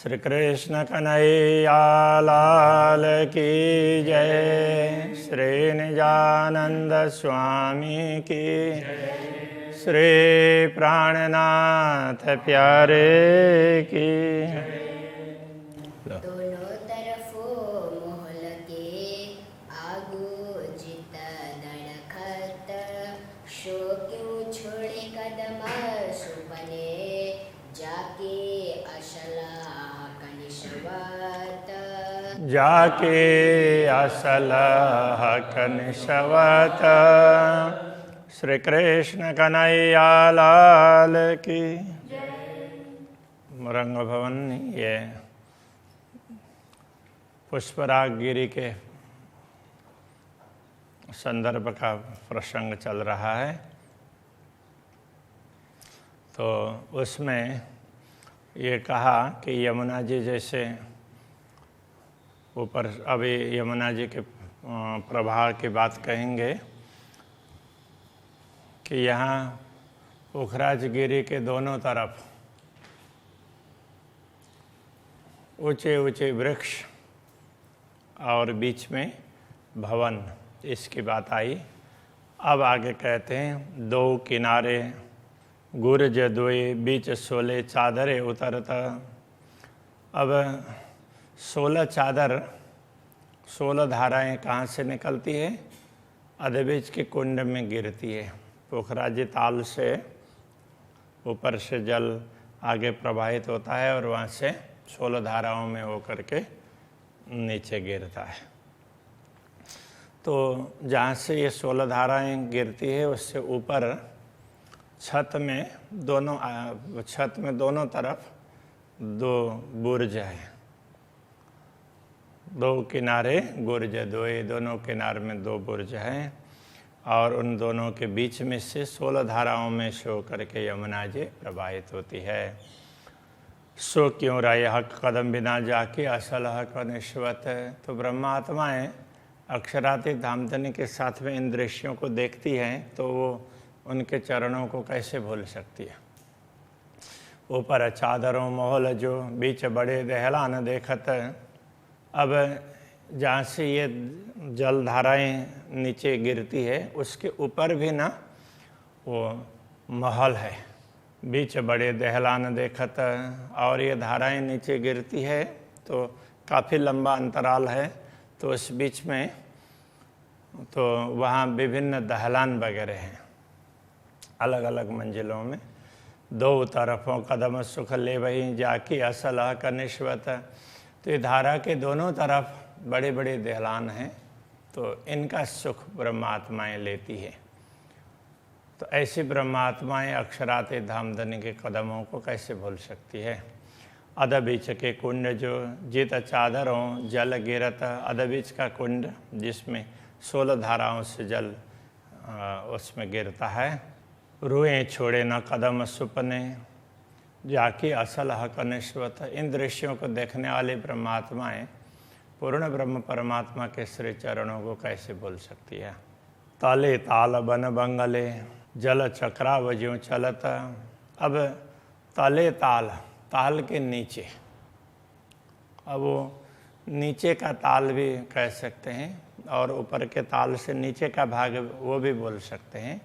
श्री कृष्ण कन्हैया लाल की जय। श्री निजानंद स्वामी की श्री प्राणनाथ प्यारे की। दोनों तरफों मोहल के आगू जित दड़खत, शो क्यों छोड़े कदम सुपने, जाके असला कनिशवत। जाके असल हक निशवत। श्री कृष्ण कन्हैया लाल की। रंग भवन ये पुष्पराग गिरी के संदर्भ का प्रसंग चल रहा है। तो उसमें ये कहा कि यमुना जी जैसे ऊपर, अभी यमुना जी के प्रभाव की बात कहेंगे कि यहाँ पुखराज गिरी के दोनों तरफ ऊंचे ऊंचे वृक्ष और बीच में भवन, इसकी बात आई। अब आगे कहते हैं, दो किनारे गुरज दोए, बीच 16 चादरें उतरता। अब 16 चादर, 16 धाराएं कहाँ से निकलती है? अधबीज के कुंड में गिरती है। पोखराजी ताल से ऊपर से जल आगे प्रवाहित होता है और वहाँ से 16 धाराओं में होकर के नीचे गिरता है। तो जहाँ से ये 16 धाराएं गिरती है उससे ऊपर छत में दोनों तरफ 2 बुर्ज है। 2 किनारे गुर्ज दोए, दोनों किनारे में 2 बुर्ज हैं और उन दोनों के बीच में से 16 धाराओं में सो करके यमुना जी प्रवाहित होती है। सो क्यों राय हक कदम बिना जाके असल हक निश्वत। तो ब्रह्मात्माएँ अक्षरातीत धामधनी के साथ में इन दृश्यों को देखती हैं तो वो उनके चरणों को कैसे भूल सकती है। ऊपर चादरों मोहल जो, बीच बड़े दहलान देखत। अब जहाँ से ये जलधाराएँ नीचे गिरती है उसके ऊपर भी ना वो महल है, बीच बड़े दहलान देखत। और ये धाराएँ नीचे गिरती है तो काफ़ी लंबा अंतराल है, तो उस बीच में तो वहाँ विभिन्न दहलान वगैरह हैं अलग अलग मंजिलों में। 2 तरफों कदम सुख ले वही, जाकी असल हक निश्वत। तो ये धारा के दोनों तरफ बड़े बड़े दहलान हैं, तो इनका सुख ब्रह्मात्माएँ लेती है। तो ऐसी ब्रह्मात्माएँ अक्षरातीत धामधनी के कदमों को कैसे भूल सकती है। अधबीच के कुंड जो, जित चादरों जल गिरत। अधबीच का कुंड जिसमें 16 धाराओं से जल उसमें गिरता है। रुएं छोड़े न कदम सुपने, जाकी असल हक निश्वत। इन दृश्यों को देखने वाली ब्रह्मात्माएँ पूर्ण ब्रह्म परमात्मा के श्री चरणों को कैसे भूल सकती है। ताले ताल बन बंगले, जल चक्राव ज्यों चलत। अब ताले ताल, ताल के नीचे, अब वो नीचे का ताल भी कह सकते हैं और ऊपर के ताल से नीचे का भाग वो भी बोल सकते हैं।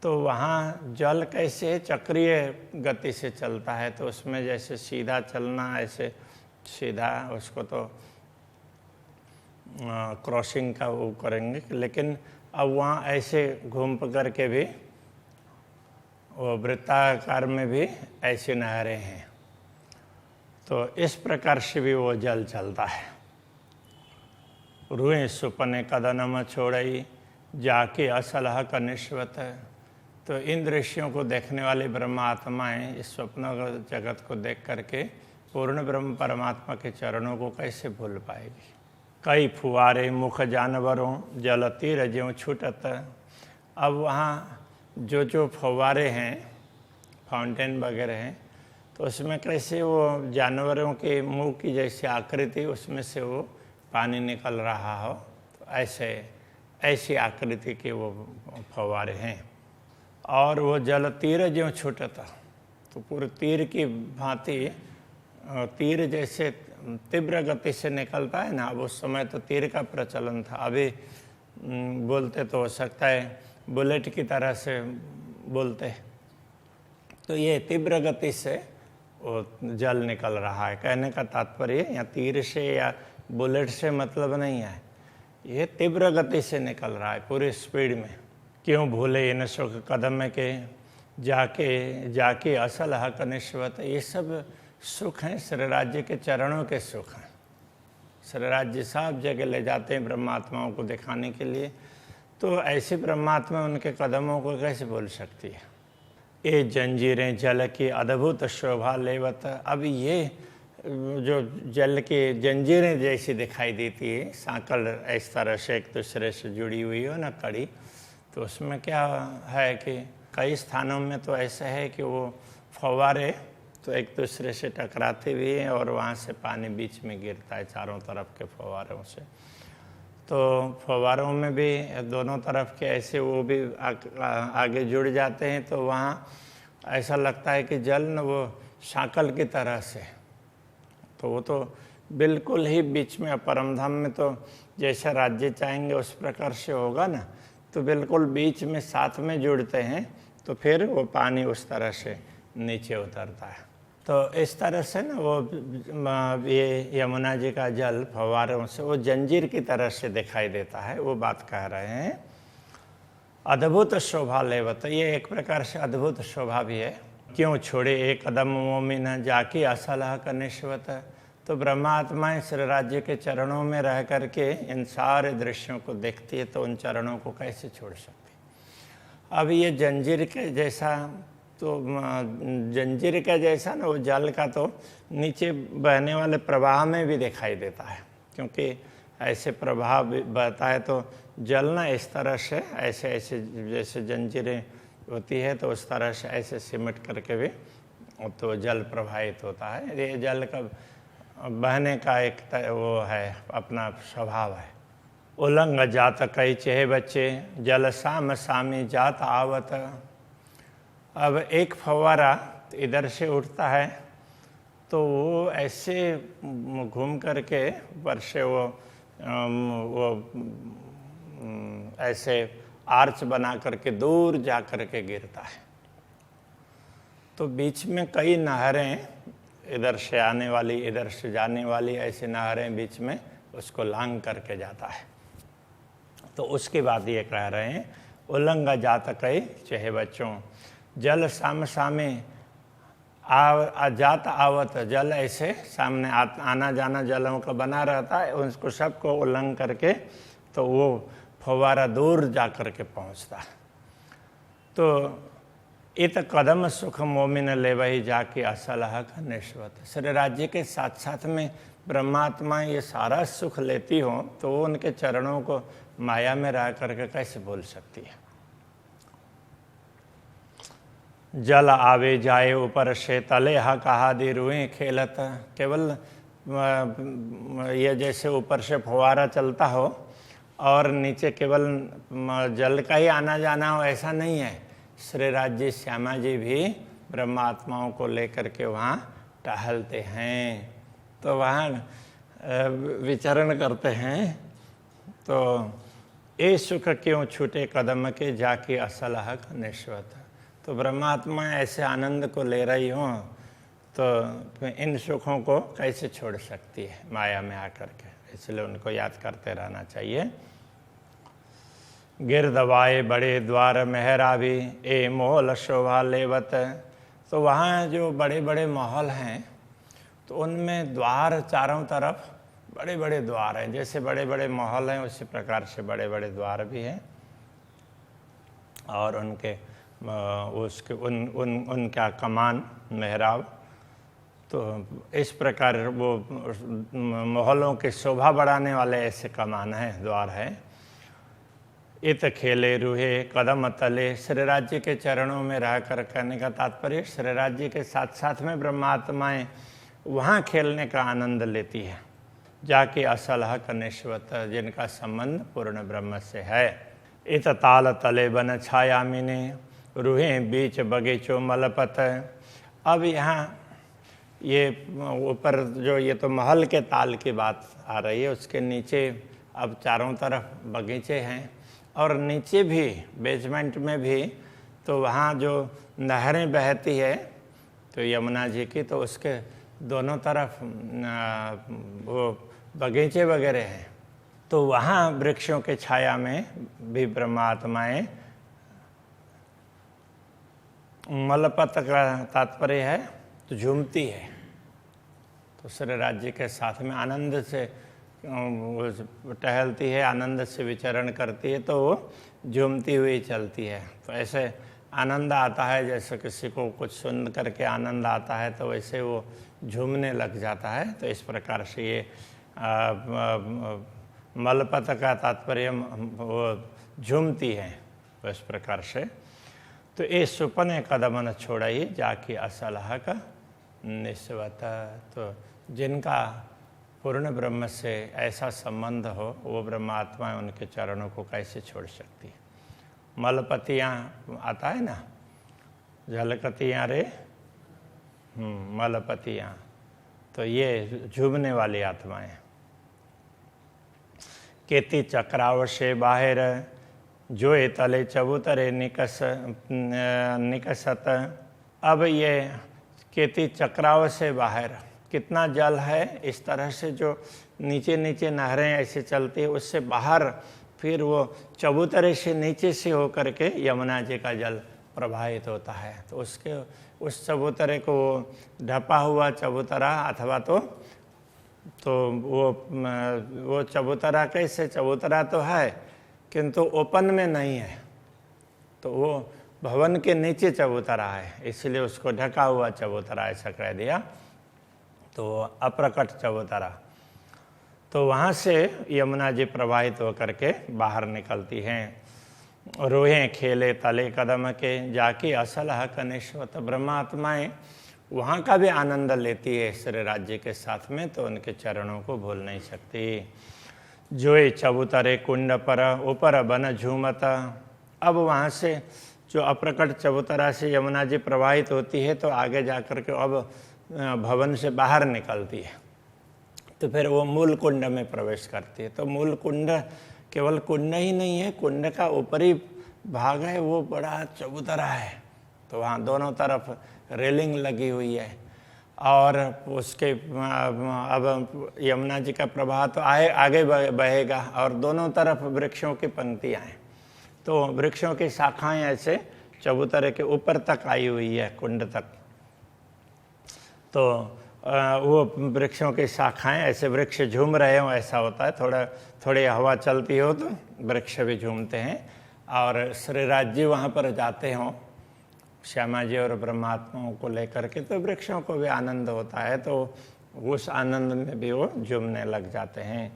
तो वहाँ जल कैसे चक्रीय गति से चलता है, तो उसमें जैसे सीधा चलना, ऐसे सीधा उसको तो क्रॉसिंग का वो करेंगे, लेकिन अब वहाँ ऐसे घूम करके भी वो वृत्ताकार में भी ऐसी नहरें हैं। तो इस प्रकार से भी वो जल चलता है। रुएं सुपने कदम छोड़ई, जाके असल हक निश्वत। तो इन दृश्यों को देखने वाली ब्रह्मात्माएँ इस स्वप्न जगत को देख करके पूर्ण ब्रह्म परमात्मा के चरणों को कैसे भूल पाएगी। कई फुआरे मुख जानवरों, जल तीर ज्यों छूटत। अब वहाँ जो फव्वारे हैं, फाउंटेन वगैरह हैं, तो उसमें कैसे वो जानवरों के मुंह की जैसी आकृति उसमें से वो पानी निकल रहा हो, तो ऐसी आकृति के वो फव्वारे हैं। और वो जल तीर ज्यों छूटता, तो पूरे तीर की भांति तीर जैसे तीव्र गति से निकलता है ना, अब उस समय तो तीर का प्रचलन था, अभी बोलते तो हो सकता है बुलेट की तरह से बोलते। तो ये तीव्र गति से वो जल निकल रहा है। कहने का तात्पर्य या तीर से या बुलेट से मतलब नहीं है, ये तीव्र गति से निकल रहा है पूरी स्पीड में। क्यों भूले इन सुख कदम के जाके असल हक निश्वत। ये सब सुख हैं, श्री राज्य के चरणों के सुख हैं। श्री राज्य सब जगह ले जाते हैं ब्रह्मात्माओं को दिखाने के लिए, तो ऐसी ब्रह्मात्मा उनके कदमों को कैसे भूल सकती है। ये जंजीरें जल की अद्भुत शोभा लेवत। अब ये जो जल की जंजीरें जैसी दिखाई देती है, सांकल इस तरह से एक दूसरे से जुड़ी हुई हो ना, कड़ी, तो उसमें क्या है कि कई स्थानों में तो ऐसा है कि वो फव्वारे तो एक दूसरे से टकराते हुए हैं और वहाँ से पानी बीच में गिरता है चारों तरफ के फव्वारों से। तो फव्वारों में भी दोनों तरफ के ऐसे वो भी आगे जुड़ जाते हैं, तो वहाँ ऐसा लगता है कि जल न वो सांकल की तरह से, तो वो तो बिल्कुल ही बीच में, परमधाम में तो जैसा राज्य चाहेंगे उस प्रकार से होगा ना, तो बिल्कुल बीच में साथ में जुड़ते हैं, तो फिर वो पानी उस तरह से नीचे उतरता है। तो इस तरह से ना वो ये यमुना जी का जल फव्वारों से वो जंजीर की तरह से दिखाई देता है, वो बात कह रहे हैं। अद्भुत शोभा लेवत, ये एक प्रकार से अद्भुत शोभा भी है। क्यों छोड़े एक कदम मोमिन जाके असल हक निश्वत। तो ब्रह्मात्माएं श्री राज्य के चरणों में रह करके इन सारे दृश्यों को देखती है, तो उन चरणों को कैसे छोड़ सकती। अब ये जंजीर के जैसा, तो जंजीर का जैसा ना वो जल का तो नीचे बहने वाले प्रवाह में भी दिखाई देता है, क्योंकि ऐसे प्रवाह बहता है तो जल ना इस तरह से ऐसे ऐसे जैसे जंजीरें होती है, तो उस तरह से ऐसे सिमट करके भी तो जल प्रवाहित होता है। ये जल का बहने का एक वो है, अपना स्वभाव है। उलंग जात कई चेह बच्चे जल साम सामी जात आवत। अब एक फव्वारा इधर से उठता है, तो वो ऐसे घूम करके ऊपर से वो ऐसे आर्च बना करके दूर जा करके गिरता है। तो बीच में कई नहरें, इधर से आने वाली इधर से जाने वाली, ऐसी नहरें बीच में उसको लांग करके जाता है। तो उसके बाद ये कह रहे हैं उल्लंघा जात कई चहे बच्चों जल साम सामे जात आवत। जल ऐसे सामने आना जाना जलों का बना रहता है, उसको सबको उल्लंघन करके तो वो फव्वारा दूर जा कर के पहुँचता है। तो इत कदम सुख मोमिन ले वही जाके असल हक निश्वत। श्री राज्य के साथ साथ में ब्रह्मात्मा ये सारा सुख लेती हो, तो वो उनके चरणों को माया में रह करके कैसे भूल सकती है। जल आवे जाए ऊपर से तले हक आदि रुएं खेलत। केवल ये जैसे ऊपर से फव्वारा चलता हो और नीचे केवल जल का ही आना जाना हो, ऐसा नहीं है। श्री राज्य श्यामा जी भी ब्रह्मात्माओं को लेकर के वहाँ टहलते हैं, तो वहाँ विचरण करते हैं। तो ये सुख क्यों छूटे कदम के जाके असल हक निश्वत। तो ब्रह्मात्मा ऐसे आनंद को ले रही हो, तो इन सुखों को कैसे छोड़ सकती है माया में आकर के, इसलिए उनको याद करते रहना चाहिए। गिरदवाए बड़े द्वार मेहरा भी ए मोहल शोभा लेवत। तो वहाँ जो बड़े बड़े महल हैं, तो उनमें द्वार चारों तरफ बड़े बड़े द्वार हैं। जैसे बड़े बड़े महल हैं उसी प्रकार से बड़े बड़े द्वार भी हैं, और उनके उसके उनका कमान मेहराब। तो इस प्रकार वो महलों की शोभा बढ़ाने वाले ऐसे कमान हैं, द्वार हैं। इत खेले रूहे कदम तले। श्री राज्य के चरणों में रह कर, कहने का तात्पर्य श्री राज्य के साथ साथ में ब्रह्मात्माएं वहाँ खेलने का आनंद लेती है, जाके असल हक निश्वत, जिनका संबंध पूर्ण ब्रह्म से है। इत ताल तले बन छाया मिने रूहे बीच बगीचों मलपत। अब यहाँ ये ऊपर जो ये तो महल के ताल की बात आ रही है, उसके नीचे अब चारों तरफ बगीचे हैं और नीचे भी बेसमेंट में भी तो वहाँ जो नहरें बहती है तो यमुना जी की, तो उसके दोनों तरफ वो बगीचे वगैरह हैं। तो वहाँ वृक्षों के छाया में भी ब्रह्मात्माएं, मलपत का तात्पर्य है तो झूमती है, तो श्री राज्य के साथ में आनंद से टहलती है, आनंद से विचरण करती है, तो वो झूमती हुई चलती है। तो ऐसे आनंद आता है, जैसे किसी को कुछ सुन करके आनंद आता है तो वैसे वो झूमने लग जाता है। तो इस प्रकार से ये मलपत का तात्पर्य वो झूमती है, तो इस प्रकार से। तो ये सुपने कदम न छोड़ाई जाके असलह का निस्वत, तो जिनका पूर्ण ब्रह्म से ऐसा संबंध हो वो ब्रह्मात्मा उनके चरणों को कैसे छोड़ सकती है। मलपतियाँ आता है ना, झलकतियाँ रे मलपतियाँ, तो ये झूमने वाली आत्माएं। केती चक्राव से बाहर जोए तले चबूतरे निकसत। अब ये केती चक्राव से बाहर कितना जल है, इस तरह से जो नीचे नीचे नहरें ऐसे चलती है, उससे बाहर फिर वो चबूतरे से नीचे से होकर के यमुना जी का जल प्रवाहित होता है। तो उसके उस चबूतरे को ढपा हुआ चबूतरा अथवा तो वो चबूतरा कैसे, चबूतरा तो है किंतु ओपन में नहीं है, तो वो भवन के नीचे चबूतरा है, इसलिए उसको ढका हुआ चबूतरा ऐसा कह दिया, तो अप्रकट चबूतरा। तो वहाँ से यमुना जी प्रवाहित होकर के बाहर निकलती हैं। रोहें खेले तले कदम के जाके असलह कनिष्वत। ब्रह्मात्माएं वहाँ का भी आनंद लेती है श्री राज्य के साथ में, तो उनके चरणों को भूल नहीं सकती। जोए चबूतरे कुंड पर ऊपर बन झूमत। अब वहाँ से जो अप्रकट चबूतरा से यमुना जी प्रवाहित होती है, तो आगे जाकर के अब भवन से बाहर निकलती है, तो फिर वो मूल कुंड में प्रवेश करती है। तो मूल कुंड केवल कुंड ही नहीं है, कुंड का ऊपरी भाग है वो बड़ा चबूतरा है, तो वहाँ दोनों तरफ रेलिंग लगी हुई है और उसके अब यमुना जी का प्रवाह तो आगे बहेगा और दोनों तरफ वृक्षों की पंक्तियाँ हैं, तो वृक्षों की शाखाएं ऐसे चबूतरे के ऊपर तक आई हुई है, कुंड तक। तो वो वृक्षों की शाखाएं ऐसे वृक्ष झूम रहे हो ऐसा होता है, थोड़ी हवा चलती हो तो वृक्ष भी झूमते हैं। और श्री राज्य वहाँ पर जाते हों श्यामा जी और ब्रह्मात्माओं को लेकर के, तो वृक्षों को भी आनंद होता है, तो उस आनंद में भी वो झूमने लग जाते हैं।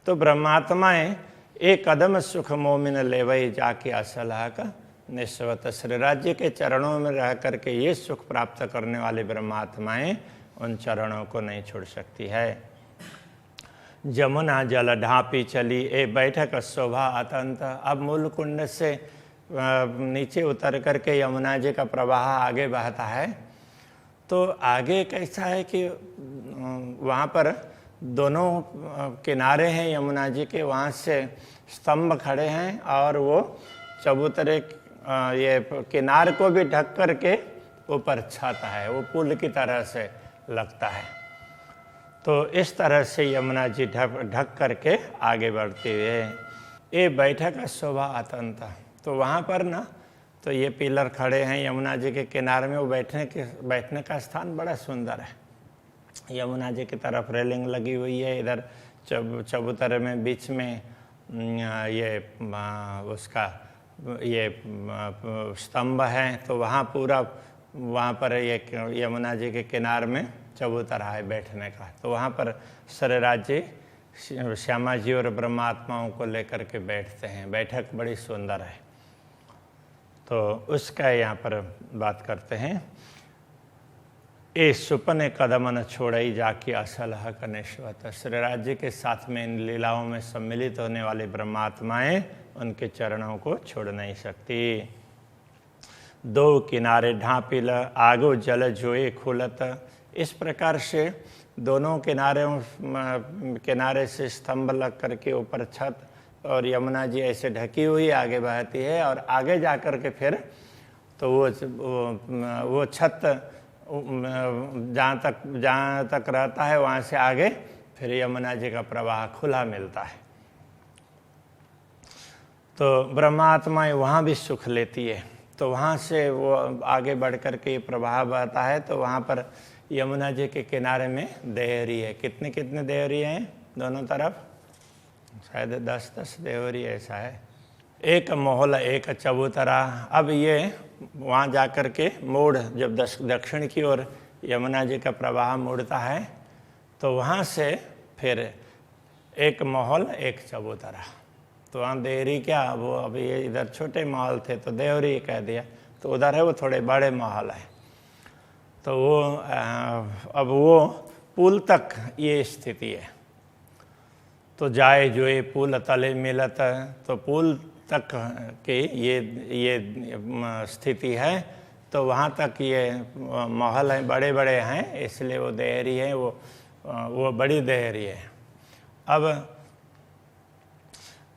तो ब्रह्मात्माएं एक कदम सुख मोमिन लेवई जाके असलह का निस्वत। श्री राज्य के चरणों में रह करके ये सुख प्राप्त करने वाली ब्रह्मात्माएं उन चरणों को नहीं छोड़ सकती है। जमुना जल ढापी चली ए बैठक शोभा अतंत। अब मूल कुंड से नीचे उतर करके यमुना जी का प्रवाह आगे बहता है, तो आगे कैसा है कि वहाँ पर दोनों किनारे हैं यमुना जी के, वहाँ से स्तंभ खड़े हैं और वो चबूतरे ये किनार को भी ढक करके ऊपर छत है, वो पुल की तरह से लगता है। तो इस तरह से यमुना जी ढक करके आगे बढ़ते हुए ये बैठक शोभा अतंत। तो वहाँ पर ना तो ये पिलर खड़े हैं यमुना जी के किनारे में, वो बैठने का स्थान बड़ा सुंदर है। यमुना जी की तरफ रेलिंग लगी हुई है, इधर चबूतरे में बीच में ये उसका ये स्तंभ है, तो वहाँ पूरा वहाँ पर एक यमुना जी के किनारे में चबूतरा है बैठने का। तो वहाँ पर श्री राज्य श्यामा जी और ब्रह्मात्माओं को लेकर के बैठते हैं, बैठक बड़ी सुंदर है। तो उसका यहाँ पर बात करते हैं। ए सुपने कदम न छोड़ई जाके असलह कनिष्वत। श्री राज्य के साथ में इन लीलाओं में सम्मिलित होने वाली ब्रह्मात्माएं उनके चरणों को छोड़ नहीं सकती। दो किनारे ढापिल आगो जल जोए खुलत इस प्रकार से दोनों किनारे से स्तंभ लग करके ऊपर छत और यमुना जी ऐसे ढकी हुई आगे बहती है, और आगे जा कर के फिर तो वो छत जहाँ तक रहता है वहाँ से आगे फिर यमुना जी का प्रवाह खुला मिलता है। तो ब्रह्मात्मा वहाँ भी सुख लेती है। तो वहाँ से वो आगे बढ़ कर के प्रवाह बहता है, तो वहाँ पर यमुना जी के किनारे में देहरी है। कितने कितने देहरी हैं दोनों तरफ? शायद 10-10 देहरी ऐसा है। एक मोहल एक चबूतरा। अब ये वहाँ जा कर के मोड़, जब दक्षिण की ओर यमुना जी का प्रवाह मुड़ता है तो वहाँ से फिर एक महल एक चबूतरा। तो वहाँ देहरी क्या, वो अभी ये इधर छोटे महल थे तो देहरी कह दिया, तो उधर है वो थोड़े बड़े महल है। तो वो अब वो पुल तक ये स्थिति है। तो जाए जोए पुल तले मिलत, तो पुल तक की ये स्थिति है। तो वहाँ तक ये महल हैं, बड़े बड़े हैं, इसलिए वो देहरी है, वो बड़ी देहरी है। अब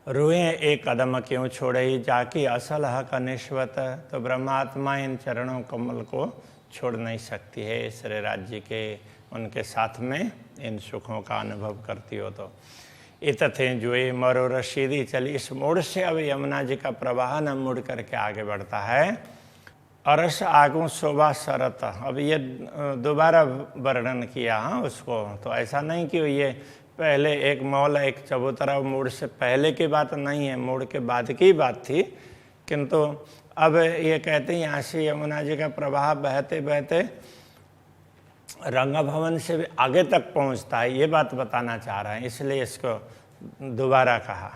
रुए एक कदम क्यों छोड़े ही जाकी असल हक निश्वत। तो ब्रह्मात्मा इन चरणों कमल को छोड़ नहीं सकती है। इस राज्य के उनके साथ में इन सुखों का अनुभव करती हो। तो इत थे जोए मरो रशीदी चली। इस मोड़ से अब यमुना जी का प्रवाह न मुड़ करके आगे बढ़ता है। अरस आगू शोभा सरत। अब ये दोबारा वर्णन किया उसको। तो ऐसा नहीं कि ये पहले एक मौल एक चबूतरा मोड़ से पहले की बात नहीं है, मोड़ के बाद की बात थी। किंतु अब ये कहते हैं यहाँ से यमुना जी का प्रवाह बहते बहते रंग भवन से भी आगे तक पहुँचता है, ये बात बताना चाह रहे हैं, इसलिए इसको दोबारा कहा।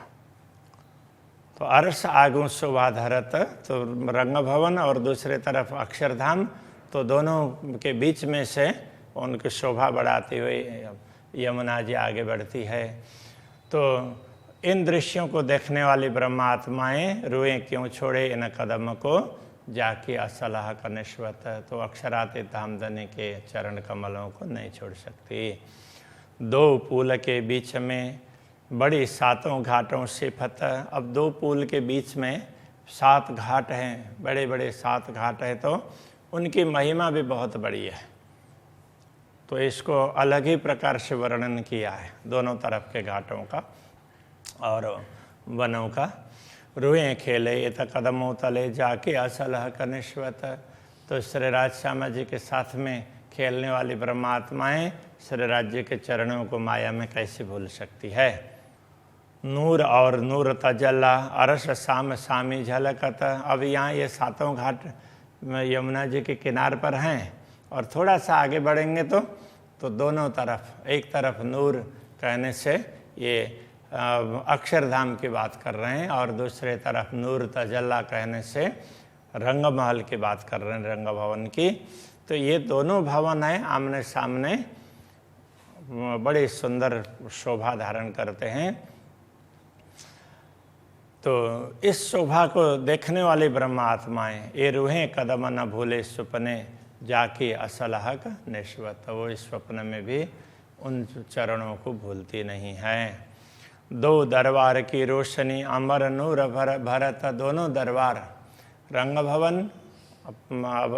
तो अरस आगू शोभा धरत, तो रंग भवन और दूसरे तरफ अक्षरधाम, तो दोनों के बीच में से उनकी शोभा बढ़ाती हुई यमुना जी आगे बढ़ती है। तो इन दृश्यों को देखने वाली ब्रह्मात्माएं रुए क्यों छोड़े इन कदम को जाके असलाह का निश्वत। तो अक्षरातीत धामधनी के चरण कमलों को नहीं छोड़ सकती। दो पुल के बीच में बड़ी 7 घाटों सिफत। अब 2 पुल के बीच में 7 घाट हैं, बड़े बड़े 7 घाट हैं, तो उनकी महिमा भी बहुत बड़ी है। तो इसको अलग ही प्रकार से वर्णन किया है दोनों तरफ के घाटों का और वनों का। रुए खेले ये तो कदमों तले जाके असल हक निश्वत। तो श्री राज श्यामा जी के साथ में खेलने वाली ब्रह्मात्माएं श्री राज्य के चरणों को माया में कैसे भूल सकती है। नूर और नूर तजल्ला अरस साम सामी झलकत। अब यहाँ ये 7 घाट यमुना जी के किनार पर हैं, और थोड़ा सा आगे बढ़ेंगे तो दोनों तरफ, एक तरफ नूर कहने से ये अक्षरधाम की बात कर रहे हैं, और दूसरे तरफ नूर तजल्ला कहने से रंग महल की बात कर रहे हैं, रंग भवन की। तो ये दोनों भवन हैं आमने सामने, बड़ी सुंदर शोभा धारण करते हैं। तो इस शोभा को देखने वाली ब्रह्मात्माएं ये रूहें कदम न भूले सुपने जाके असल हक निश्वत। वो इस स्वप्न में भी उन चरणों को भूलती नहीं है। 2 दरबार की रोशनी अमर नूर भरत। दोनों दरबार रंग भवन,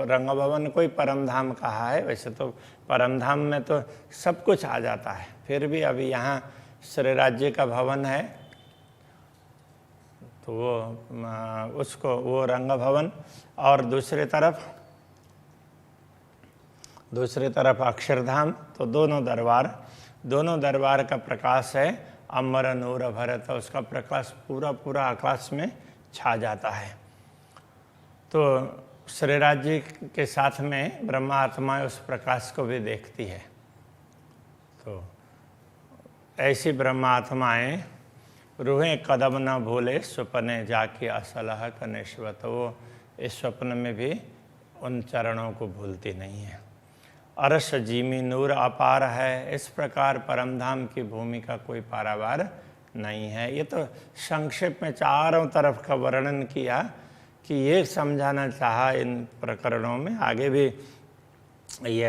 रंग भवन कोई परम धाम कहा है, वैसे तो परम धाम में तो सब कुछ आ जाता है, फिर भी अभी यहाँ श्री राज्य का भवन है तो वो रंग भवन, और दूसरे तरफ अक्षरधाम। तो दोनों दरबार का प्रकाश है अमर नूर भरत। उसका प्रकाश पूरा आकाश में छा जाता है। तो श्री राज्य के साथ में ब्रह्मात्मा उस प्रकाश को भी देखती है। तो ऐसी ब्रह्मात्माएं रूहें कदम न भूले सुपने जाके असलह कनिश्वत। वो इस स्वप्न में भी उन चरणों को भूलती नहीं है। अरश जीमी नूर अपार है। इस प्रकार परमधाम की भूमि का कोई पारावार नहीं है। ये तो संक्षेप में चारों तरफ का वर्णन किया कि ये समझाना चाहा इन प्रकरणों में, आगे भी ये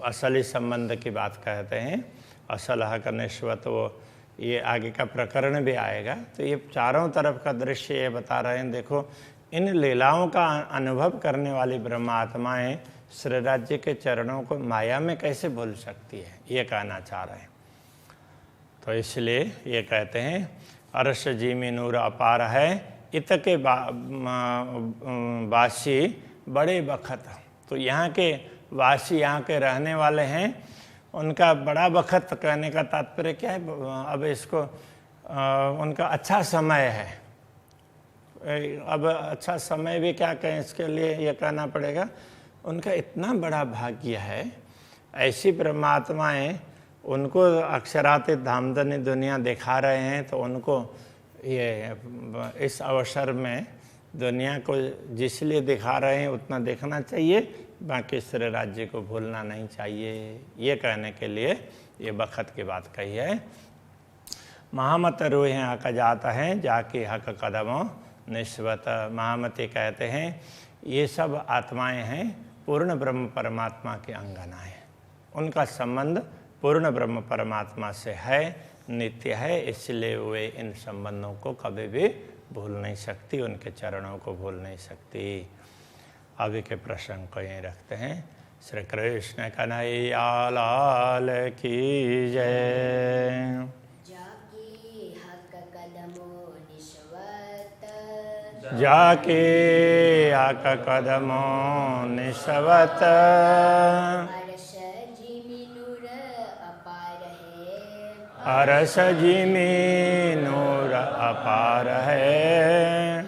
असली संबंध की बात कहते हैं। असल हक निश्वत, वो ये आगे का प्रकरण भी आएगा। तो ये चारों तरफ का दृश्य ये बता रहे हैं। देखो, इन लीलाओं का अनुभव करने वाली ब्रह्मात्माएं श्री राज्य के चरणों को माया में कैसे भूल सकती है, ये कहना चाह रहे हैं। तो इसलिए ये कहते हैं अरश जी में नूर अपार है, इत के वासी बड़े बखत। तो यहाँ के वासी, यहाँ के रहने वाले हैं, उनका बड़ा बखत कहने का तात्पर्य क्या है? अब इसको उनका अच्छा समय है। अब अच्छा समय भी क्या कहें, इसके लिए ये कहना पड़ेगा उनका इतना बड़ा भाग्य है। ऐसी परमात्माएं उनको अक्षरातीत धामधनी दुनिया दिखा रहे हैं, तो उनको ये इस अवसर में दुनिया को जिसलिए दिखा रहे हैं उतना देखना चाहिए, बाकी श्री राज्य को भूलना नहीं चाहिए। ये कहने के लिए ये बखत की बात कही है। महामत रूहें हक जाता है, जाके हक कदमों निस्वत। महामती कहते हैं ये सब आत्माएं हैं पूर्ण ब्रह्म परमात्मा के अंगनाएं। उनका संबंध पूर्ण ब्रह्म परमात्मा से है, नित्य है, इसलिए वे इन संबंधों को कभी भी भूल नहीं सकती, उनके चरणों को भूल नहीं सकती। अभी के प्रसंग को यहीं रखते हैं। श्री कृष्ण कन्हैया लाल की जय। जाके हक कदमों निस्वत, अरस जी में नूर अपार है,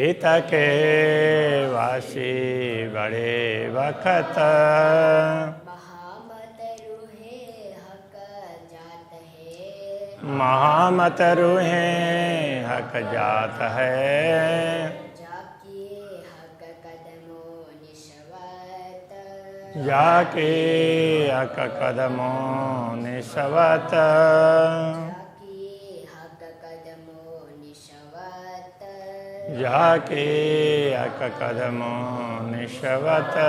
इत के वासी बड़े बखत, महामत रूहें हक जात है, जाके हक कदमों निस्वत, जाके हक कदमों निस्वत।